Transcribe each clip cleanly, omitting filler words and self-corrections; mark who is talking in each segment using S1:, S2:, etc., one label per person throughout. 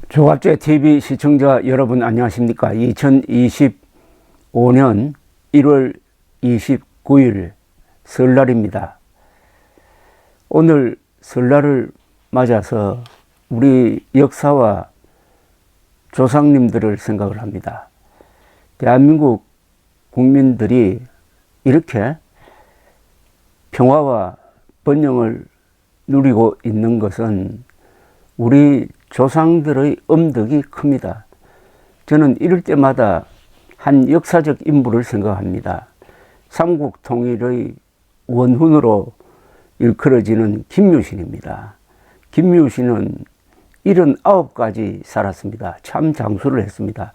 S1: 조갑제 TV 시청자 여러분 안녕하십니까? 2025년 1월 29일 설날입니다. 오늘 설날을 맞아서 우리 역사와 조상님들을 생각을 합니다. 대한민국 국민들이 이렇게 평화와 번영을 누리고 있는 것은 우리 조상들의 엄덕이 큽니다. 저는 이럴 때마다 한 역사적 인물을 생각합니다. 삼국 통일의 원훈으로 일컬어지는 김유신입니다. 김유신은 79가지 살았습니다. 참 장수를 했습니다.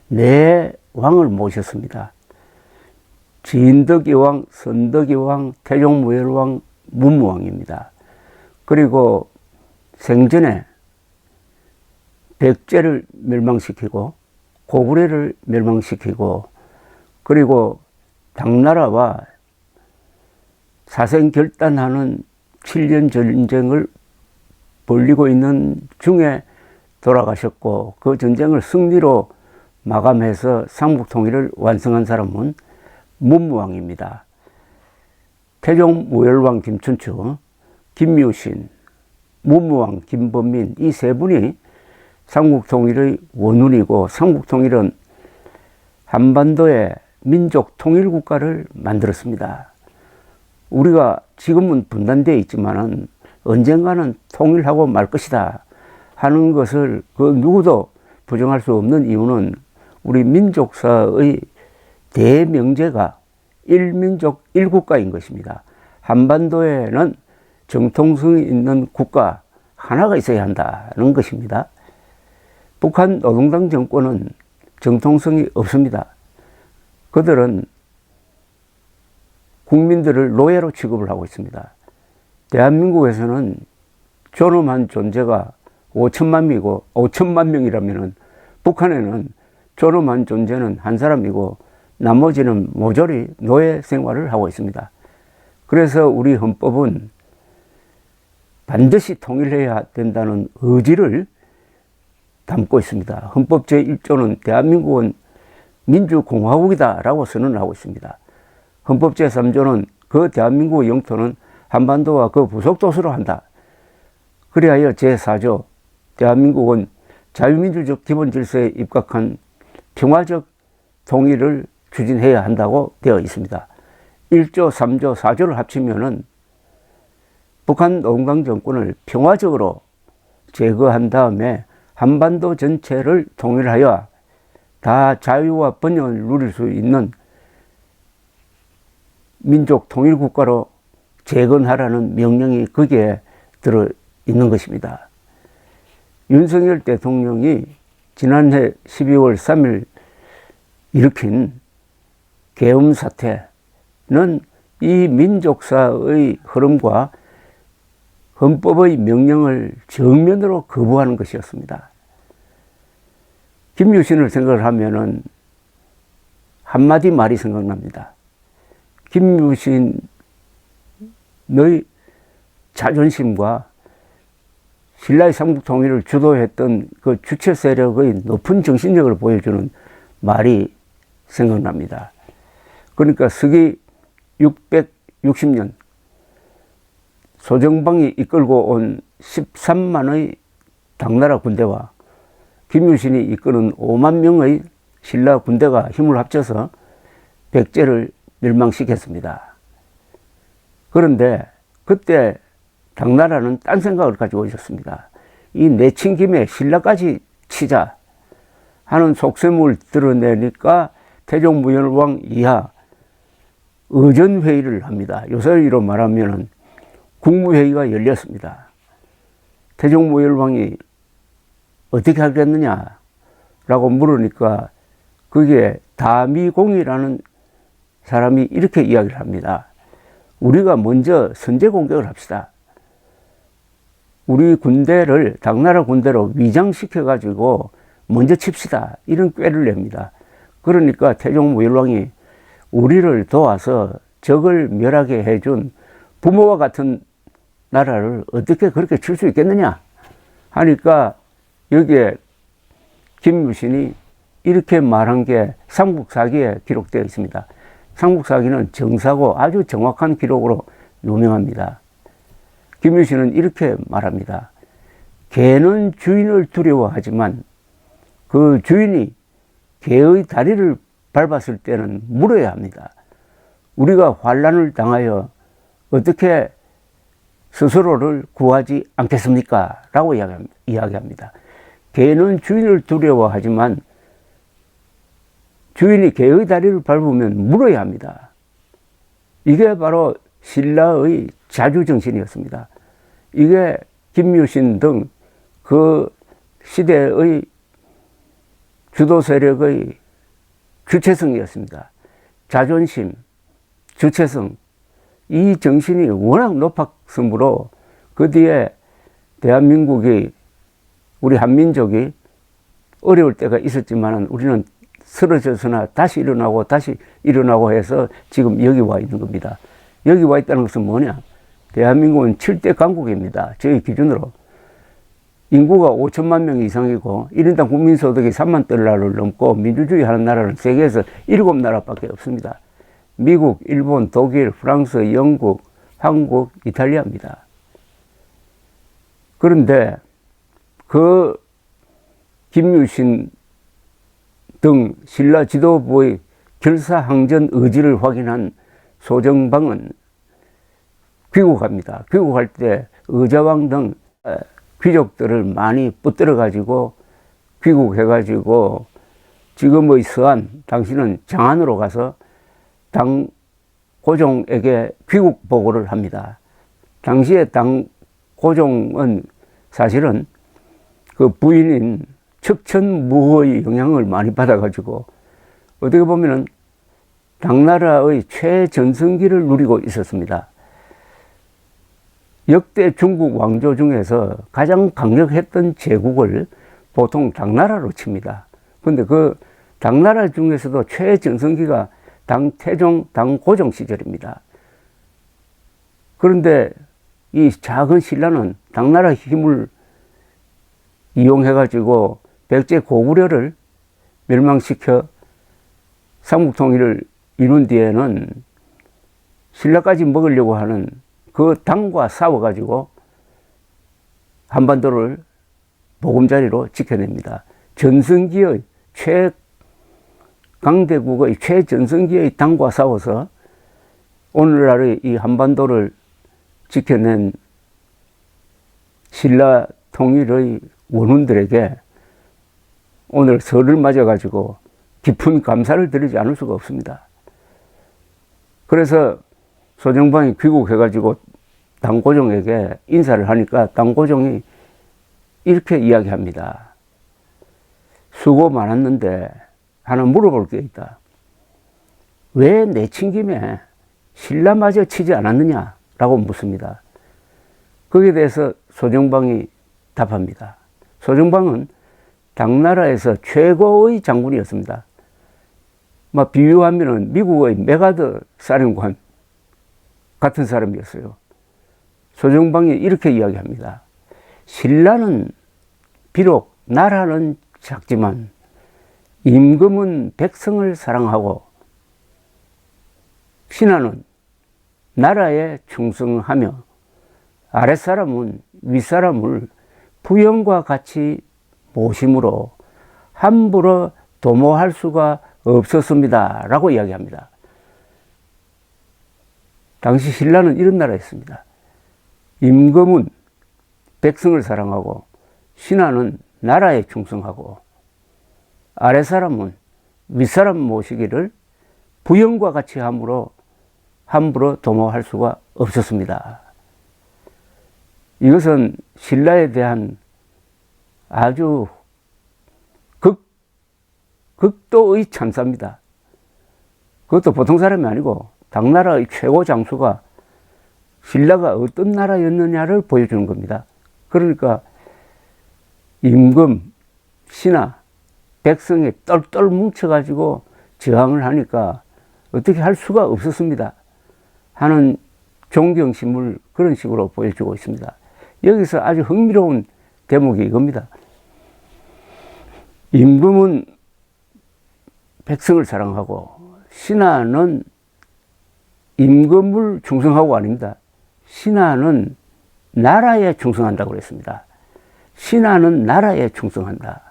S1: 네 왕을 모셨습니다. 진덕이왕, 선덕이왕, 태종무열왕, 문무왕입니다. 그리고 생전에 백제를 멸망시키고 고구려를 멸망시키고 그리고 당나라와 사생결단하는 7년 전쟁을 벌이고 있는 중에 돌아가셨고 그 전쟁을 승리로 마감해서 삼국통일을 완성한 사람은 문무왕입니다. 태종무열왕 김춘추, 김유신, 문무왕 김범민 이 세 분이 삼국통일의 원훈이고 삼국통일은 한반도의 민족통일국가를 만들었습니다. 우리가 지금은 분단되어 있지만은 언젠가는 통일하고 말 것이다 하는 것을 그 누구도 부정할 수 없는 이유는 우리 민족사의 대명제가 일민족 일국가인 것입니다. 한반도에는 정통성이 있는 국가 하나가 있어야 한다는 것입니다. 북한 노동당 정권은 정통성이 없습니다. 그들은 국민들을 노예로 취급을 하고 있습니다. 대한민국에서는 존엄한 존재가 5천만 명이라면 북한에는 존엄한 존재는 한 사람이고 나머지는 모조리 노예 생활을 하고 있습니다. 그래서 우리 헌법은 반드시 통일해야 된다는 의지를 담고 있습니다. 헌법 제1조는 대한민국은 민주공화국이다 라고 선언하고 있습니다. 헌법 제3조는 그 대한민국의 영토는 한반도와 그 부속도서로 한다. 그리하여 제4조 대한민국은 자유민주적 기본질서에 입각한 평화적 통일을 추진해야 한다고 되어 있습니다. 1조, 3조, 4조를 합치면은 북한 노동당 정권을 평화적으로 제거한 다음에 한반도 전체를 통일하여 다 자유와 번영을 누릴 수 있는 민족 통일국가로 재건하라는 명령이 거기에 들어 있는 것입니다. 윤석열 대통령이 지난해 12월 3일 일으킨 계엄 사태는 이 민족사의 흐름과 헌법의 명령을 정면으로 거부하는 것이었습니다. 김유신을 생각을 하면은 한마디 말이 생각납니다. 김유신의 자존심과 신라의 삼국통일을 주도했던 그 주체 세력의 높은 정신력을 보여주는 말이 생각납니다. 그러니까 서기 660년 소정방이 이끌고 온 13만의 당나라 군대와 김유신이 이끄는 5만 명의 신라 군대가 힘을 합쳐서 백제를 멸망시켰습니다. 그런데 그때 당나라는 딴 생각을 가지고 있었습니다. 이 내친 김에 신라까지 치자 하는 속셈을 드러내니까 태종무열왕 이하 의전회의를 합니다. 요새로 말하면 국무회의가 열렸습니다. 태종무열왕이 어떻게 하겠느냐라고 물으니까 그게 다미공이라는 사람이 이렇게 이야기를 합니다. 우리가 먼저 선제 공격을 합시다. 우리 군대를 당나라 군대로 위장시켜 가지고 먼저 칩시다. 이런 꾀를 냅니다. 그러니까 태종무열왕이 우리를 도와서 적을 멸하게 해준 부모와 같은 나라를 어떻게 그렇게 칠 수 있겠느냐 하니까 여기에 김유신이 이렇게 말한 게 삼국사기에 기록되어 있습니다. 삼국사기는 정사고 아주 정확한 기록으로 유명합니다. 김유신은 이렇게 말합니다. 개는 주인을 두려워하지만 그 주인이 개의 다리를 밟았을 때는 물어야 합니다. 우리가 환난을 당하여 어떻게 스스로를 구하지 않겠습니까? 라고 이야기합니다. 개는 주인을 두려워하지만 주인이 개의 다리를 밟으면 물어야 합니다. 이게 바로 신라의 자주정신이었습니다. 이게 김유신 등 그 시대의 주도 세력의 주체성이었습니다. 자존심, 주체성, 이 정신이 워낙 높았으므로 그 뒤에 대한민국이, 우리 한민족이 어려울 때가 있었지만 우리는 쓰러져서나 다시 일어나고 해서 지금 여기 와 있는 겁니다. 여기 와 있다는 것은 뭐냐? 대한민국은 7대 강국입니다. 저희 기준으로. 인구가 5천만 명 이상이고 1인당 국민소득이 3만 달러를 넘고 민주주의 하는 나라는 세계에서 7나라밖에 없습니다. 미국, 일본, 독일, 프랑스, 영국, 한국, 이탈리아입니다. 그런데 그 김유신 등 신라 지도부의 결사항전 의지를 확인한 소정방은 귀국합니다. 귀국할 때 의자왕 등 귀족들을 많이 붙들어 가지고 귀국해 가지고 지금의 서안, 당시는 장안으로 가서 당고종에게 귀국 보고를 합니다. 당시에 당고종은 사실은 그 부인인 척천무의 영향을 많이 받아가지고 어떻게 보면은 당나라의 최전성기를 누리고 있었습니다. 역대 중국 왕조 중에서 가장 강력했던 제국을 보통 당나라로 칩니다. 근데 그 당나라 중에서도 최전성기가 당태종, 당고종 시절입니다. 그런데 이 작은 신라는 당나라 힘을 이용해가지고 백제 고구려를 멸망시켜 삼국통일을 이룬 뒤에는 신라까지 먹으려고 하는 그 당과 싸워가지고 한반도를 보금자리로 지켜냅니다. 전성기의 최강대국의 최전성기의 당과 싸워서 오늘날의 이 한반도를 지켜낸 신라 통일의 원훈들에게 오늘 설을 맞아가지고 깊은 감사를 드리지 않을 수가 없습니다. 그래서 소정방이 귀국해가지고 당고종에게 인사를 하니까 당고종이 이렇게 이야기합니다. 수고 많았는데 하나 물어볼 게 있다. 왜 내친 김에 신라마저 치지 않았느냐라고 묻습니다. 거기에 대해서 소정방이 답합니다. 소정방은 당나라에서 최고의 장군이었습니다. 비유하면 미국의 메가더 사령관 같은 사람이었어요. 소정방이 이렇게 이야기합니다. 신라는 비록 나라는 작지만 임금은 백성을 사랑하고 신하는 나라에 충성하며 아랫사람은 윗사람을 부영과 같이 모심으로 함부로 도모할 수가 없었습니다. 라고 이야기합니다. 당시 신라는 이런 나라였습니다. 임금은 백성을 사랑하고 신하는 나라에 충성하고 아랫사람은 윗사람 모시기를 부영과 같이 함부로 도모할 수가 없었습니다. 이것은 신라에 대한 아주 극도의 찬사입니다. 그것도 보통 사람이 아니고 당나라의 최고 장수가 신라가 어떤 나라였느냐를 보여주는 겁니다. 그러니까 임금, 신하, 백성이 똘똘 뭉쳐가지고 저항을 하니까 어떻게 할 수가 없었습니다. 하는 존경심을 그런 식으로 보여주고 있습니다. 여기서 아주 흥미로운 대목이 이겁니다. 임금은 백성을 사랑하고 신하는 임금을 충성하고 아닙니다. 신하는 나라에 충성한다고 그랬습니다. 신하는 나라에 충성한다.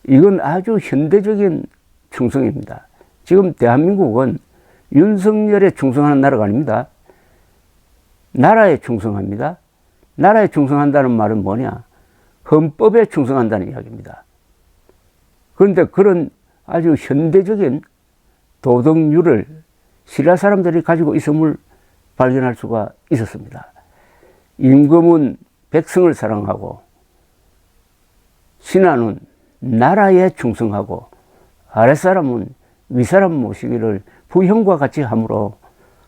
S1: 이건 아주 현대적인 충성입니다. 지금 대한민국은 윤석열에 충성하는 나라가 아닙니다. 나라에 충성합니다. 나라에 충성한다는 말은 뭐냐? 헌법에 충성한다는 이야기입니다. 그런데 그런 아주 현대적인 도덕률을 신라 사람들이 가지고 있음을 발견할 수가 있었습니다. 임금은 백성을 사랑하고 신하는 나라에 충성하고 아랫사람은 윗사람 모시기를 부형과 같이 함으로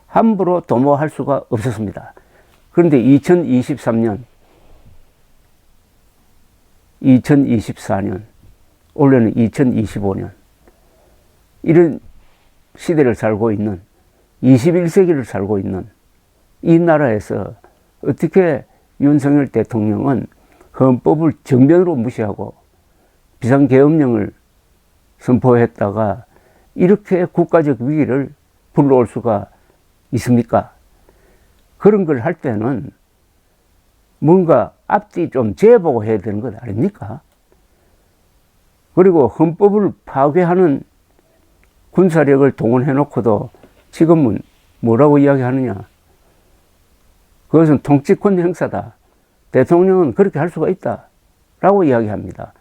S1: 함부로 도모할 수가 없었습니다. 그런데 2023년, 2024년, 올해는 2025년 이런 시대를 살고 있는 21세기를 살고 있는 이 나라에서 어떻게 윤석열 대통령은 헌법을 정면으로 무시하고 비상계엄령을 선포했다가 이렇게 국가적 위기를 불러올 수가 있습니까? 그런 걸 할 때는 뭔가 앞뒤 좀 재보고 해야 되는 것 아닙니까? 그리고 헌법을 파괴하는 군사력을 동원해 놓고도 지금은 뭐라고 이야기하느냐? 그것은 통치권 행사다. 대통령은 그렇게 할 수가 있다. 라고 이야기합니다.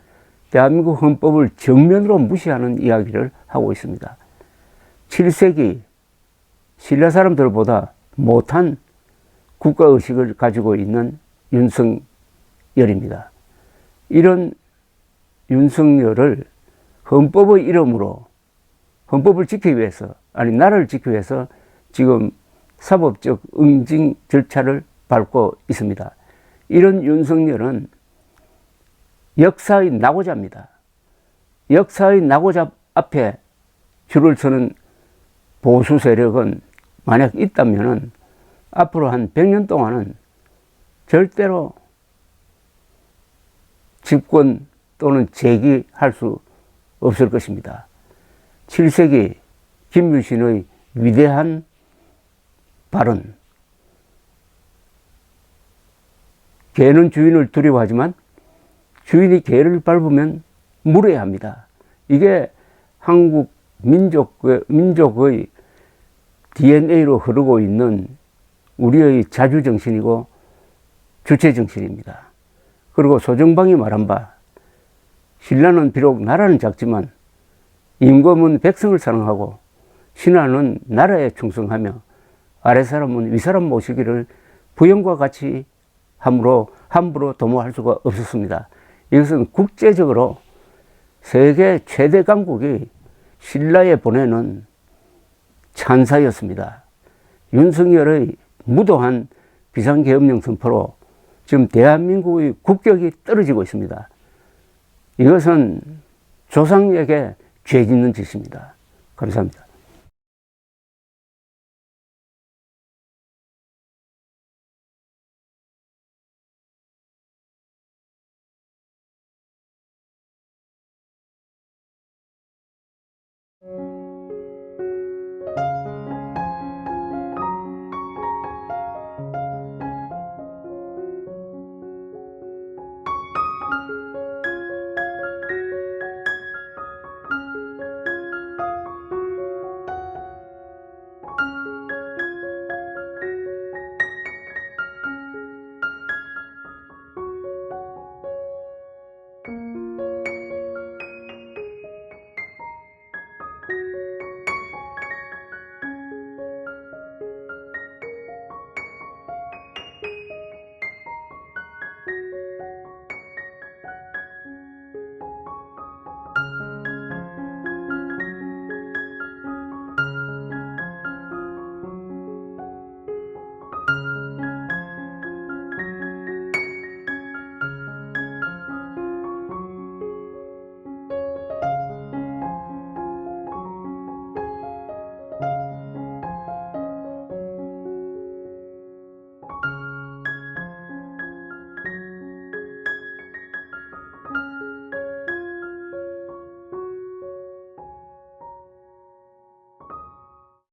S1: 대한민국 헌법을 정면으로 무시하는 이야기를 하고 있습니다. 7세기 신라 사람들보다 못한 국가의식을 가지고 있는 윤석열입니다. 이런 윤석열을 헌법의 이름으로 헌법을 지키기 위해서 아니 나라를 지키기 위해서 지금 사법적 응징 절차를 밟고 있습니다. 이런 윤석열은 역사의 낙오자입니다. 역사의 낙오자 앞에 줄을 서는 보수 세력은 만약 있다면은 앞으로 한 100년 동안은 절대로 집권 또는 재기할 수 없을 것입니다. 7세기 김유신의 위대한 발언. 개는 주인을 두려워하지만 주인이 개를 밟으면 물어야 합니다. 이게 한국 민족의 DNA로 흐르고 있는 우리의 자주정신이고 주체정신입니다. 그리고 소정방이 말한 바 신라는 비록 나라는 작지만 임금은 백성을 사랑하고 신하는 나라에 충성하며 아랫사람은 윗사람 모시기를 부형과 같이 함부로 도모할 수가 없었습니다. 이것은 국제적으로 세계 최대 강국이 신라에 보내는 찬사였습니다. 윤석열의 무도한 비상계엄령 선포로 지금 대한민국의 국격이 떨어지고 있습니다. 이것은 조상에게 죄 짓는 짓입니다. 감사합니다.